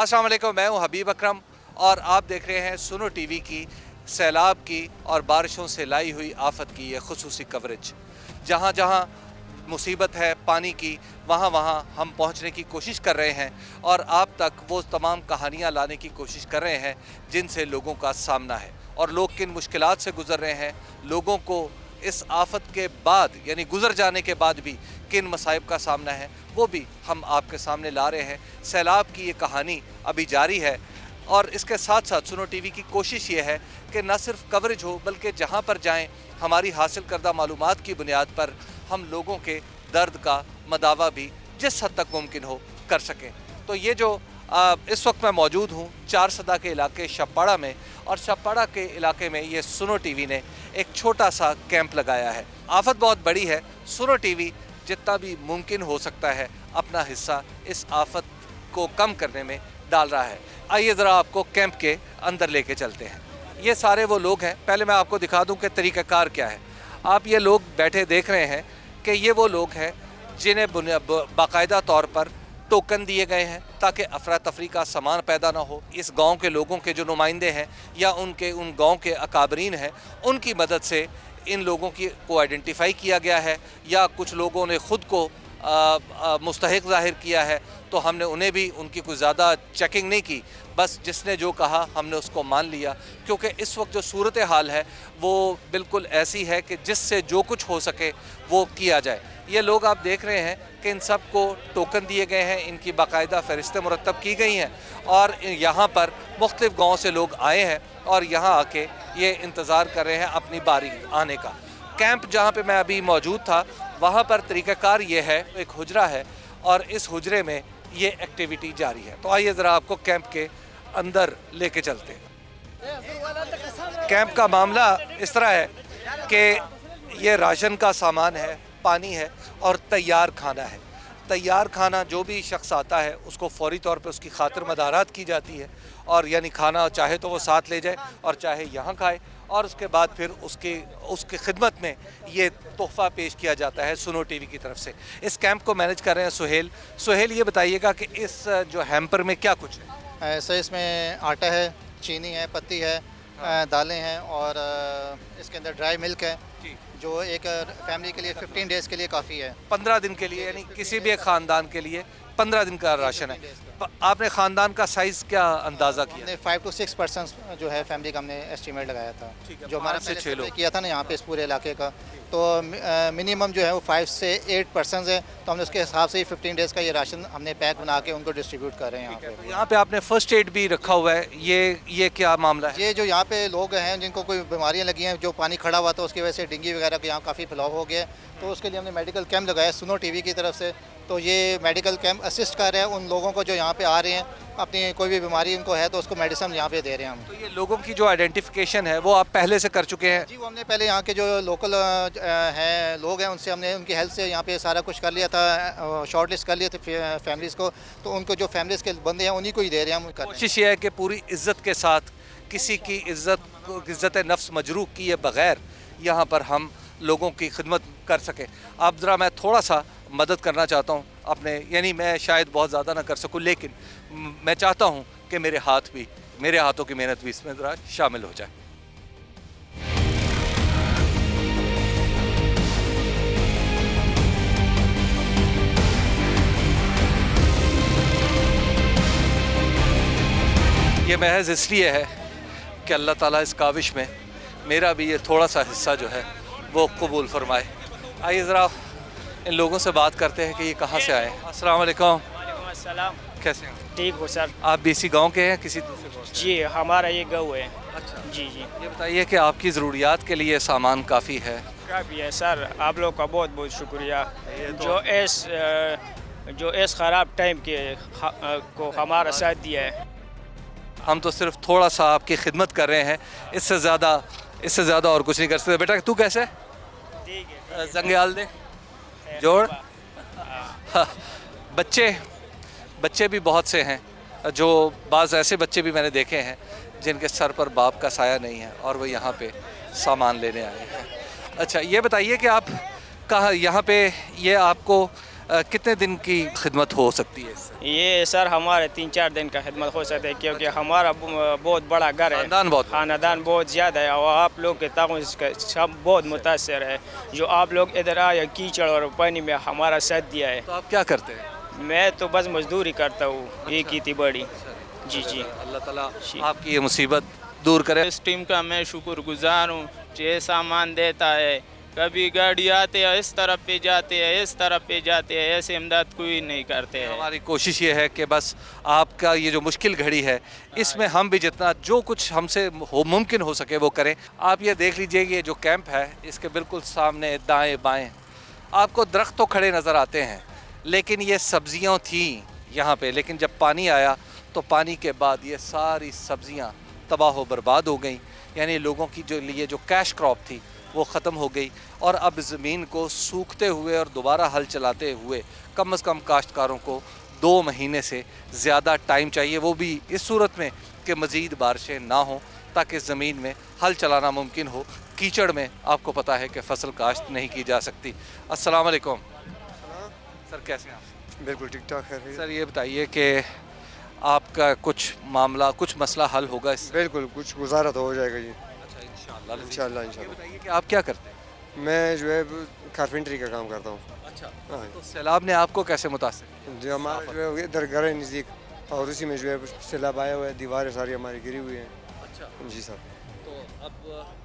अस्सलाम वालेकुम, मैं हूं हबीब अकरम और आप देख रहे हैं सुनो टीवी की सैलाब की और बारिशों से लाई हुई आफत की ये खुसूसी कवरेज। जहां जहां मुसीबत है पानी की, वहां वहां हम पहुंचने की कोशिश कर रहे हैं और आप तक वो तमाम कहानियां लाने की कोशिश कर रहे हैं जिनसे लोगों का सामना है और लोग किन मुश्किलात से गुजर रहे हैं, लोगों को इस आफत के बाद यानी गुजर जाने के बाद भी किन मसाइब का सामना है, वो भी हम आपके सामने ला रहे हैं। सैलाब की ये कहानी अभी जारी है और इसके साथ साथ सुनो टीवी की कोशिश ये है कि न सिर्फ कवरेज हो बल्कि जहाँ पर जाएं हमारी हासिल करदा मालूमात की बुनियाद पर हम लोगों के दर्द का मदावा भी जिस हद तक मुमकिन हो कर सकें। तो ये जो इस वक्त मैं मौजूद हूँ चारसदा के इलाके शपाड़ा में, और शपाड़ा के इलाके में ये सुनो टीवी ने एक छोटा सा कैंप लगाया है। आफत बहुत बड़ी है, सुनो टीवी जितना भी मुमकिन हो सकता है अपना हिस्सा इस आफत को कम करने में डाल रहा है। आइए ज़रा आपको कैंप के अंदर लेके चलते हैं। ये सारे वो लोग हैं, पहले मैं आपको दिखा दूं कि तरीक़ाकार क्या है। आप ये लोग बैठे देख रहे हैं कि ये वो लोग हैं जिन्हें बाकायदा तौर पर टोकन दिए गए हैं ताकि अफरा तफरी का सामान पैदा ना हो। इस गांव के लोगों के जो नुमाइंदे हैं या उन गांव के अकाबरीन हैं, उनकी मदद से इन लोगों को आइडेंटिफाई किया गया है या कुछ लोगों ने ख़ुद को मुस्तहिक ज़ाहिर किया है, तो हमने उन्हें भी उनकी कोई ज़्यादा चेकिंग नहीं की, बस जिसने जो कहा हमने उसको मान लिया, क्योंकि इस वक्त जो सूरत हाल है वो बिल्कुल ऐसी है कि जिससे जो कुछ हो सके वो किया जाए। ये लोग आप देख रहे हैं कि इन सब को टोकन दिए गए हैं, इनकी बाकायदा फ़हरिस्तें मुरतब की गई हैं और यहाँ पर मुख्तलिफ़ गाँव से लोग आए हैं और यहाँ आके ये इंतज़ार कर रहे हैं अपनी बारी आने का। कैंप जहाँ पे मैं अभी मौजूद था वहाँ पर तरीक़ाकार ये है, एक हुजरा है और इस हुजरे में ये एक्टिविटी जारी है। तो आइए ज़रा आपको कैंप के अंदर लेके चलते हैं। कैंप का मामला इस तरह है कि ये राशन का सामान है, पानी है और तैयार खाना है। तैयार खाना जो भी शख्स आता है उसको फ़ौरी तौर पे उसकी खातिर मदारात की जाती है और यानी खाना चाहे तो वो साथ ले जाए और चाहे यहाँ खाए, और उसके बाद फिर उसकी खिदमत में ये तोहफ़ा पेश किया जाता है सुनो टीवी की तरफ से। इस कैंप को मैनेज कर रहे हैं सुहेल, ये बताइएगा कि इस जो हैम्पर में क्या कुछ है? सर इसमें आटा है, चीनी है, पत्ती है, दालें हैं और इसके अंदर ड्राई मिल्क है जो एक फैमिली के लिए 15 डेज़ के लिए काफ़ी है। 15 दिन के लिए, यानी किसी भी एक ख़ानदान के लिए 15 दिन का राशन है। आपने ख़ानदान का साइज़ क्या अंदाज़ा किया? हमने 5 to 6 पर्सन्स जो है फैमिली का हमने एस्टीमेट लगाया था, जो हमारा से 6 लोग किया था ना यहाँ पे इस पूरे इलाके का, तो मिनिमम जो है वो 5 से 8 पर्सन्स है, तो हमने उसके हिसाब से ही 15 डेज़ का ये राशन हमने पैक बना के उनको डिस्ट्रीब्यूट कर रहे हैं यहाँ पे। यहाँ पे आपने फ़र्स्ट एड भी रखा हुआ है, ये क्या मामला है? ये जो यहाँ पे लोग हैं जिनको कोई बीमारियाँ लगी हैं, जो पानी खड़ा हुआ था उसकी वजह से डेंगू वगैरह का यहाँ काफ़ी फैलाव हो गया, तो उसके लिए हमने मेडिकल कैंप लगाया सुनो टीवी की तरफ से। तो ये मेडिकल कैंप असिस्ट कर रहे हैं उन लोगों को जो यहाँ पे आ रहे हैं, अपनी कोई भी बीमारी उनको है तो उसको मेडिसिन यहाँ पे दे रहे हैं हम। तो ये लोगों की जो आइडेंटिफिकेशन है वो आप पहले से कर चुके हैं? जी, वो हमने पहले यहाँ के जो लोकल हैं लोग हैं उनसे हमने उनकी हेल्थ से यहाँ पे सारा कुछ कर लिया था, शॉर्ट लिस्ट कर लिए थे फैमिलीज़ को, तो उनको जो फैमिलीज़ के बंदे हैं उन्हीं को ही दे रहे हैं हम। कोशिश ये है कि पूरी इज़्ज़त के साथ किसी की इज़्ज़त नफ्स मजरूह किए बग़ैर यहाँ पर हम लोगों की खिदमत कर सकें। अब ज़रा मैं थोड़ा सा मदद करना चाहता हूँ अपने, यानी मैं शायद बहुत ज़्यादा ना कर सकूँ, लेकिन मैं चाहता हूँ कि मेरे हाथों की मेहनत भी इसमें ज़रा शामिल हो जाए। ये महज इसलिए है कि अल्लाह ताला इस काविश में मेरा भी ये थोड़ा सा हिस्सा जो है वो कबूल फरमाए। आइए ज़रा इन लोगों से बात करते हैं कि ये कहाँ से आए हैं। अस्सलाम वालेकुम। अस्सलाम। कैसे हैं? ठीक हो सर। आप भी इसी गाँव के हैं किसी दूसरे गाँव से? जी हमारा ये गाँव है। अच्छा जी जी ये बताइए कि आपकी ज़रूरियात के लिए सामान काफ़ी है? काफ़ी है सर, आप लोग का बहुत बहुत शुक्रिया जो इस ख़राब टाइम के को हमारा साथ दिया है। हम तो सिर्फ थोड़ा सा आपकी खिदमत कर रहे हैं, इससे ज़्यादा और कुछ नहीं कर सकते। बेटा तू कैसे? ठीक है। जंगयाल दे जोड़। हाँ, बच्चे भी बहुत से हैं, जो बाज़ ऐसे बच्चे भी मैंने देखे हैं जिनके सर पर बाप का साया नहीं है और वो यहाँ पे सामान लेने आए हैं। अच्छा ये बताइए कि आप कहाँ यहाँ पे ये आपको कितने दिन की खिदमत हो सकती है इससे? ये सर हमारे 3-4 दिन का खिदमत हो सकता है, क्योंकि हमारा बहुत बड़ा घर है, खानदान बहुत बड़ा। खानदान बहुत ज़्यादा है, और आप लोग के ताउन से सब बहुत मुतासर है। जो आप लोग इधर आए कीचड़ और पानी में हमारा साथ दिया है। तो आप क्या करते हैं? मैं तो बस मजदूरी करता हूँ, ये की थी बड़ी। जी जी। अल्लाह ताला आपकी ये मुसीबत दूर करे। इस टीम का मैं शुक्रगुजार हूँ। ये सामान देता है, कभी गाड़ी आते हैं इस तरफ पे जाते हैं, इस तरफ पे जाते हैं, ऐसे इमदाद कोई नहीं करते हैं। हमारी कोशिश ये है कि बस आपका ये जो मुश्किल घड़ी है इसमें हम भी जितना जो कुछ हमसे मुमकिन हो सके वो करें। आप ये देख लीजिए कि ये जो कैंप है इसके बिल्कुल सामने दाएं बाएं आपको दरख्त तो खड़े नज़र आते हैं, लेकिन ये सब्जियां थी यहाँ पे, लेकिन जब पानी आया तो पानी के बाद ये सारी सब्जियां तबाह व बर्बाद हो गई। यानी लोगों की जो लिए जो कैश क्रॉप थी वो ख़त्म हो गई, और अब ज़मीन को सूखते हुए और दोबारा हल चलाते हुए कम से कम काश्तकारों को 2 महीने से ज़्यादा टाइम चाहिए, वो भी इस सूरत में कि मज़ीद बारिशें ना हों ताकि ज़मीन में हल चलाना मुमकिन हो। कीचड़ में आपको पता है कि फ़सल काश्त नहीं की जा सकती। अस्सलाम वालेकुम सर, कैसे हैं आप? बिल्कुल ठीक ठाक है सर ये बताइए कि आपका कुछ मामला कुछ मसला हल होगा इससे? बिल्कुल कुछ गुजारा तो हो जाएगा जी, अच्छा इंशाअल्लाह। इंशाल्लाह ये इंशाल्लाह। बताइए कि आप क्या करते हैं? मैं जो है कारपेंटरी का काम करता हूँ। अच्छा, हाँ तो सैलाब ने आपको कैसे मुतासिर? जो हमारा जो है इधर घर है नज़दीक, और उसी में जो है सैलाब आया हुआ है, दीवारें सारी हमारी गिरी हुई हैं। अच्छा, जी सर, तो अब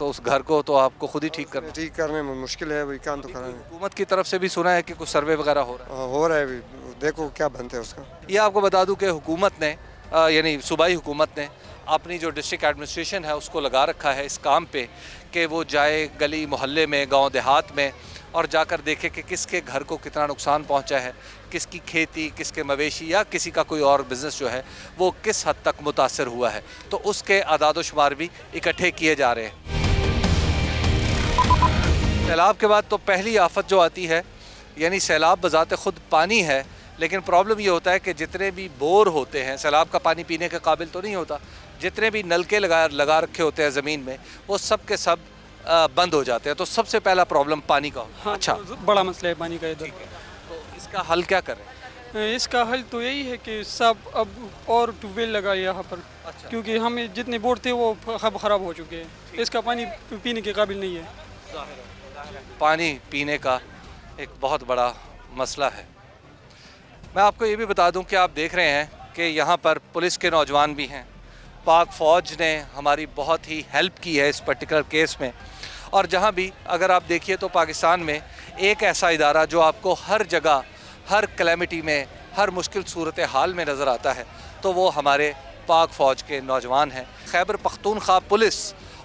तो उस घर को तो आपको खुद ही ठीक करना। ठीक करने में मुश्किल है, वही काम तो कराना है। हुकूमत की तरफ से भी सुना है कि कुछ सर्वे वगैरह हो रहा हाँ, हो रहा है अभी, देखो क्या बनता है उसका। है। ये आपको बता दूं कि हुकूमत ने यानी सूबाई हुकूमत ने अपनी जो डिस्ट्रिक्ट एडमिनिस्ट्रेशन है उसको लगा रखा है इस काम पे कि वो जाए गली मोहल्ले में, गांव देहात में, और जाकर देखे कि किसके घर को कितना नुकसान पहुंचा है, किसकी खेती, किसके मवेशी या किसी का कोई और बिज़नेस जो है वो किस हद तक मुतासर हुआ है। तो उसके आदाद शुमार भी इकट्ठे किए जा रहे हैं। सैलाब के बाद तो पहली आफत जो आती है, यानी सैलाब बज़ाते ख़ुद पानी है, लेकिन प्रॉब्लम ये होता है कि जितने भी बोर होते हैं, सैलाब का पानी पीने के काबिल तो नहीं होता, जितने भी नलके लगा रखे होते हैं ज़मीन में वो सब के सब बंद हो जाते हैं। तो सबसे पहला प्रॉब्लम पानी का होता है। हाँ, अच्छा, तो बड़ा मसला है पानी का इधर। तो इसका हल क्या करें? इसका हल तो यही है कि सब अब और ट्यूबवेल लगाए यहाँ पर, अच्छा। क्योंकि हम जितने बोर थे वो अब ख़राब हो चुके हैं। इसका पानी पीने के काबिल नहीं है। पानी पीने का एक बहुत बड़ा मसला है। मैं आपको ये भी बता दूं कि आप देख रहे हैं कि यहाँ पर पुलिस के नौजवान भी हैं, पाक फ़ौज ने हमारी बहुत ही हेल्प की है इस पर्टिकुलर केस में। और जहाँ भी अगर आप देखिए तो पाकिस्तान में एक ऐसा इदारा जो आपको हर जगह, हर कैलेमिटी में, हर मुश्किल सूरत हाल में नज़र आता है, तो वो हमारे पाक फ़ौज के नौजवान हैं। खैबर पख्तूनख्वा पुलिस,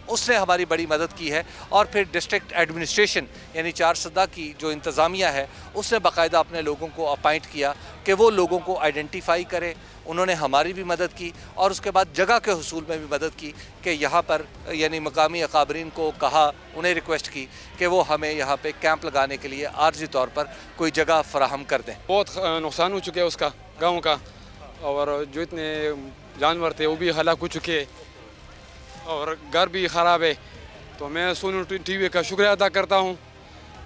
उसने हमारी बड़ी मदद की है, और फिर डिस्ट्रिक्ट एडमिनिस्ट्रेशन यानी 4 सदा की जो इंतज़ामिया है उसने बाकायदा अपने लोगों को अपॉइंट किया कि वो लोगों को आइडेंटिफाई करे। उन्होंने हमारी भी मदद की, और उसके बाद जगह के हुसूल में भी मदद की कि यहाँ पर यानी मकामी अकाबरीन को कहा, उन्हें रिक्वेस्ट की कि वो हमें यहाँ पे कैंप लगाने के लिए आर्जी तौर पर कोई जगह फराहम कर दें। बहुत नुकसान हो चुके हैं उसका, गाँव का, और जो इतने जानवर थे वो भी हलाक हो चुके हैं, और घर भी ख़राब है। तो मैं सोनू टीवी का शुक्रिया अदा करता हूँ,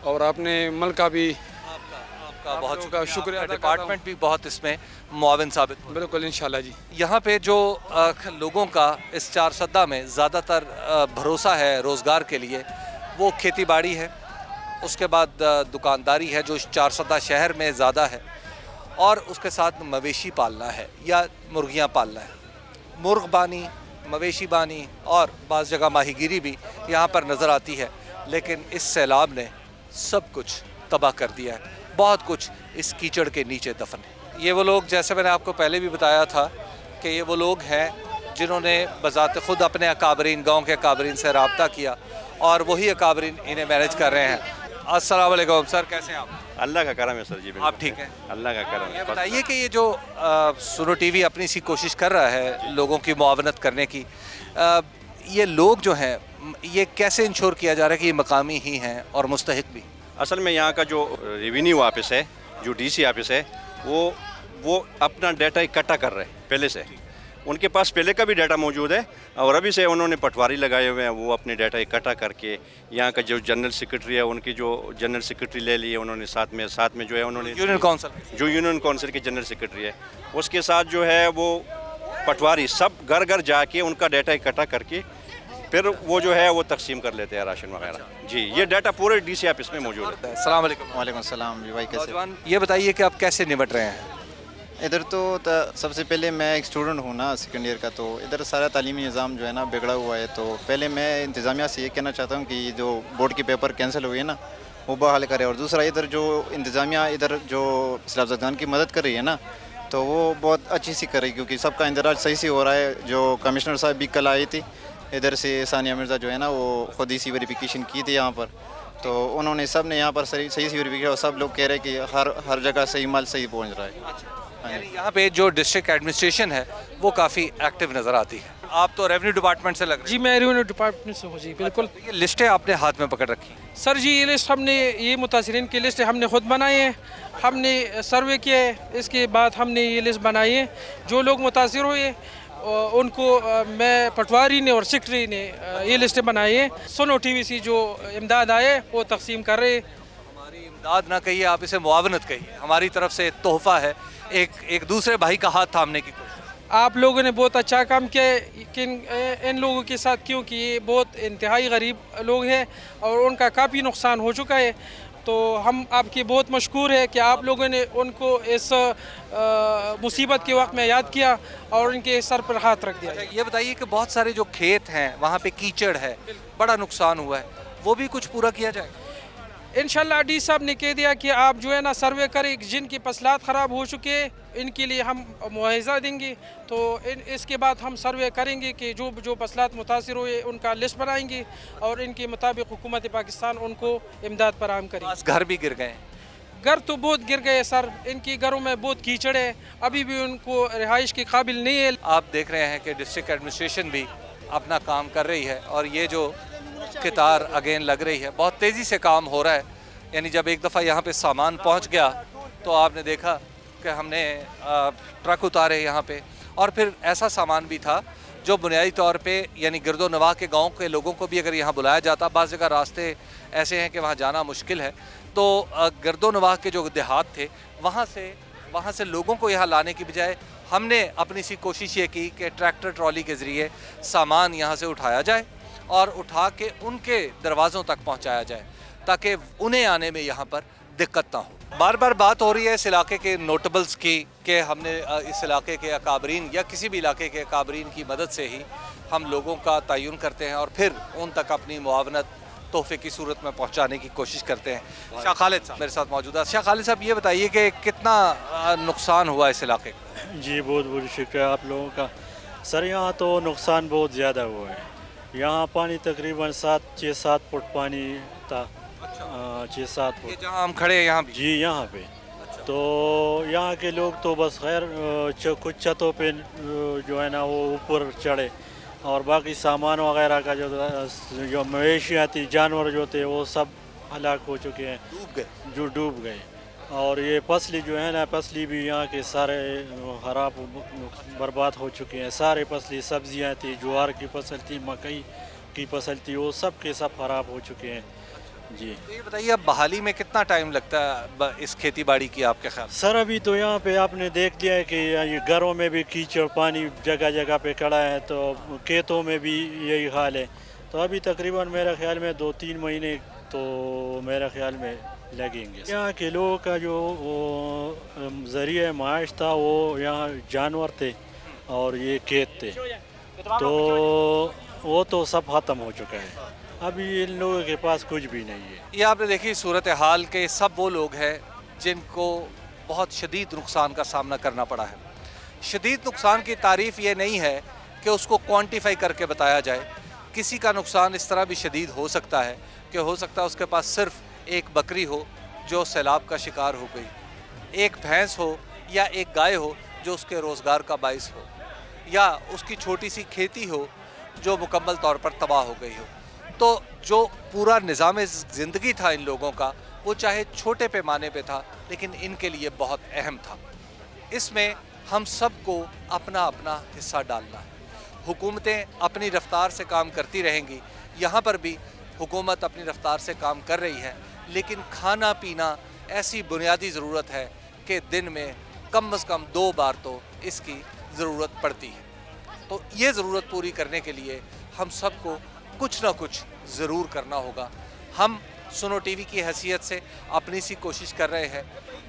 और अपने मल का भी आपका बहुत लोगों का शुक्रिया अदा करता हूँ। डिपार्टमेंट भी बहुत इसमें मुआविन साबित हुआ। बिल्कुल इंशाल्लाह जी। यहाँ पे जो लोगों का इस 4 सदा में ज़्यादातर भरोसा है रोज़गार के लिए, वो खेती बाड़ी है, उसके बाद दुकानदारी है जो इस 4 सदा शहर में ज़्यादा है, और उसके साथ मवेशी पालना है या मुर्गियाँ पालना है। मुर्गबानी, मवेशी बानी और बाज़ जगह माहीगीरी भी यहाँ पर नज़र आती है, लेकिन इस सैलाब ने सब कुछ तबाह कर दिया है। बहुत कुछ इस कीचड़ के नीचे दफन है। ये वो लोग, जैसे मैंने आपको पहले भी बताया था कि ये वो लोग हैं जिन्होंने बज़ात ख़ुद अपने अकाबरीन, गाँव के अकाबरीन से रब्ता किया, और वही अकाबरीन इन्हें मैनेज कर रहे हैं। अस्सलाम वालेकुम सर, कैसे हैं आप? अल्लाह का करम है सर जी। आप ठीक हैं? अल्लाह का करम ये है। बताइए कि ये जो सुनो टीवी अपनी सी कोशिश कर रहा है लोगों की मुआवनत करने की, ये लोग जो हैं ये कैसे इंश्योर किया जा रहा है कि ये मकामी ही हैं और मुस्तहिक भी? असल में यहाँ का जो रेवेन्यू ऑफिस है, जो डीसी ऑफिस है, वो अपना डाटा इकट्ठा कर रहे हैं पहले से। उनके पास पहले का भी डाटा मौजूद है और अभी से उन्होंने पटवारी लगाए हुए हैं, वो अपने डाटा इकट्ठा करके यहाँ का जो जनरल सेक्रेटरी है उनकी जो जनरल सेक्रेटरी ले ली है उन्होंने, साथ में जो है उन्होंने यूनियन काउंसिल जो यूनियन काउंसिल के जनरल सेक्रेटरी है उसके साथ जो है वो पटवारी सब घर घर जाके उनका डाटा इकट्ठा करके फिर वो जो है वो तकसीम कर लेते हैं राशन वगैरह। जी, ये डाटा पूरे डीसी ऑफिस में मौजूद है। अस्सलाम वालेकुम। वालेकुम सलाम जी भाई, कैसे? नौजवान, ये बताइए कि आप कैसे निपट रहे हैं? इधर तो सबसे पहले मैं एक स्टूडेंट हूँ ना, सेकंड ईयर का, तो इधर सारा तालीमी निज़ाम जो है ना बिगड़ा हुआ है। तो पहले मैं इंतज़ामिया से ये कहना चाहता हूँ कि जो बोर्ड के पेपर कैंसिल हुए हैं ना वो बहाल करे, और दूसरा इधर जो इंतज़ामिया इधर जो सैलाब की मदद कर रही है ना तो वो बहुत अच्छी सी कर रही है, क्योंकि सबका इंदराज सही से हो रहा है। जो कमिश्नर साहब भी कल आई थी इधर से, सानिया मिर्ज़ा जो है ना, वो खुद ही सी वेरिफिकेशन की थी यहाँ पर, तो उन्होंने सब ने यहाँ पर सही से वेरिफिकेशन, और सब लोग कह रहे हैं कि हर जगह सही माल सही पहुँच रहा है। यानी यहाँ पे जो डिस्ट्रिक्ट एडमिनिस्ट्रेशन है वो काफ़ी एक्टिव नज़र आती है। आप तो रेवेन्यू डिपार्टमेंट से लग रहे जी, मैं रेवेन्यू डिपार्टमेंट से हूँ जी, बिल्कुल। हैं। ये लिस्टें आपने हाथ में पकड़ रखी हैं। सर जी, ये लिस्ट हमने, ये मुतासरीन की लिस्ट हमने खुद बनाई है, हमने सर्वे किया है, इसके बाद हमने ये लिस्ट बनाई है। जो लोग मुतासर हुए उनको मैं पटवारी ने और सेक्रेटरी ने ये लिस्टें बनाई है। सुनो टीवी से जो इमदाद आए वो तकसीम कर रहे। हमारी इमदाद ना कहिए, आप इसे मुआवनत कहिए, हमारी तरफ से तोहफा है, एक दूसरे भाई का हाथ थामने की कोशिश। आप लोगों ने बहुत अच्छा काम किया है कि इन लोगों के साथ, क्योंकि ये बहुत इंतहाई गरीब लोग हैं और उनका काफ़ी नुकसान हो चुका है। तो हम आपके बहुत मशकूर है कि आप लोगों ने उनको इस मुसीबत के वक्त में याद किया और उनके सर पर हाथ रख दिया। ये बताइए कि बहुत सारे जो खेत हैं वहाँ पे कीचड़ है, बड़ा नुकसान हुआ है, वो भी कुछ पूरा किया जाए? इंशाल्लाह डी साहब ने कह दिया कि आप जो है ना सर्वे करें, जिनकी फसलात ख़राब हो चुके इनके लिए हम मुआवजा देंगे। तो इसके बाद हम सर्वे करेंगे कि जो फसलात मुतासर हुए उनका लिस्ट बनाएंगे और इनके मुताबिक हुकूमत पाकिस्तान उनको इमदाद फराहम करेगी। घर भी गिर गए? घर तो बहुत गिर गए सर, इनके घरों में बहुत कीचड़ है, अभी भी उनको रिहाइश के काबिल नहीं है। आप देख रहे हैं कि डिस्ट्रिक्ट एडमिनिस्ट्रेशन भी अपना काम कर रही है और ये जो कतार अगेन लग रही है, बहुत तेज़ी से काम हो रहा है। यानी जब एक दफ़ा यहाँ पे सामान पहुँच गया तो आपने देखा कि हमने ट्रक उतारे यहाँ पे, और फिर ऐसा सामान भी था जो बुनियादी तौर पे यानी गिरदो नवाह के गांव के लोगों को भी अगर यहाँ बुलाया जाता, बाज़ जगह रास्ते ऐसे हैं कि वहाँ जाना मुश्किल है, तो गिरदो नवाह के जो देहात थे वहाँ से लोगों को यहाँ लाने की बजाय हमने अपनी सी कोशिश ये की कि ट्रैक्टर ट्रॉली के ज़रिए सामान यहाँ से उठाया जाए और उठा के उनके दरवाज़ों तक पहुँचाया जाए ताकि उन्हें आने में यहाँ पर दिक्कत ना हो। बार बार बात हो रही है इस इलाके के नोटेबल्स की कि हमने इस इलाके के अकाबरीन या किसी भी इलाके के अकाबरीन की मदद से ही हम लोगों का तयन करते हैं और फिर उन तक अपनी मुआवनत तोहफे की सूरत में पहुंचाने की कोशिश करते हैं। शाह खालिद साहब मेरे साथ मौजूद है। शाह खालिद साहब, ये बताइए कि कितना नुकसान हुआ इस इलाके का? जी, बहुत बहुत शुक्रिया आप लोगों का। सर, यहाँ तो नुकसान बहुत ज़्यादा हुआ है। यहाँ पानी तकरीबन 6-7 फुट पानी था। 6-7 फुट जहाँ हम खड़े हैं यहाँ भी? जी, यहाँ पे। तो यहाँ के लोग तो बस खैर कुछ छतों पे जो है ना वो ऊपर चढ़े, और बाकी सामान वगैरह का जो मवेशियाँ थी, जानवर जो थे, वो सब हलाक हो चुके हैं, डूब गए। और ये फसली जो है ना, फसली भी यहाँ के सारे खराब बर्बाद हो चुके हैं। सारे फसली सब्जियाँ थी, ज्वार की फसल थी, मकई की फसल थी, वो सब के सब खराब हो चुके हैं। जी, तो ये बताइए अब बहाली में कितना टाइम लगता है इस खेती बाड़ी की आपके ख्याल? सर, अभी तो यहाँ पे आपने देख लिया है कि ये घरों में भी कीचड़ पानी जगह जगह पे खड़ा है, तो खेतों में भी यही हाल है। तो अभी तकरीबन मेरे ख्याल में 2-3 महीने तो मेरे ख्याल में लगेंगे। यहाँ के लोगों का जो ज़रिए माइश था वो यहाँ जानवर थे और ये खेत थे, तो वो तो सब ख़त्म हो चुका है। अभी इन लोगों के पास कुछ भी नहीं है। ये आपने देखी सूरत हाल के सब वो लोग हैं जिनको बहुत शदीद नुकसान का सामना करना पड़ा है। शदीद नुकसान की तारीफ़ ये नहीं है कि उसको क्वांटिफाई करके बताया जाए। किसी का नुकसान इस तरह भी शदीद हो सकता है कि हो सकता है उसके पास सिर्फ एक बकरी हो जो सैलाब का शिकार हो गई, एक भैंस हो या एक गाय हो जो उसके रोज़गार का बाइस हो, या उसकी छोटी सी खेती हो जो मुकम्मल तौर पर तबाह हो गई हो। तो जो पूरा निज़ाम ज़िंदगी था इन लोगों का, वो चाहे छोटे पैमाने पे था लेकिन इनके लिए बहुत अहम था। इसमें हम सबको अपना अपना हिस्सा डालना है। हुकूमतें अपनी रफ्तार से काम करती रहेंगी, यहाँ पर भी हुकूमत अपनी रफ्तार से काम कर रही है, लेकिन खाना पीना ऐसी बुनियादी ज़रूरत है कि दिन में कम से कम 2 बार तो इसकी ज़रूरत पड़ती है। तो ये ज़रूरत पूरी करने के लिए हम सबको कुछ ना कुछ ज़रूर करना होगा। हम सुनो टीवी की हैसियत से अपनी सी कोशिश कर रहे हैं,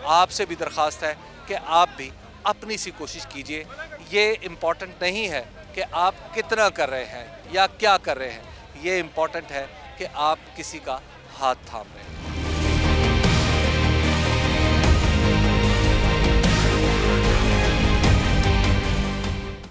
आपसे भी दरख्वास्त है कि आप भी अपनी सी कोशिश कीजिए। ये इम्पॉर्टेंट नहीं है कि आप कितना कर रहे हैं या क्या कर रहे हैं, ये इम्पॉर्टेंट है कि आप किसी का हाथ थाम रहे हैं।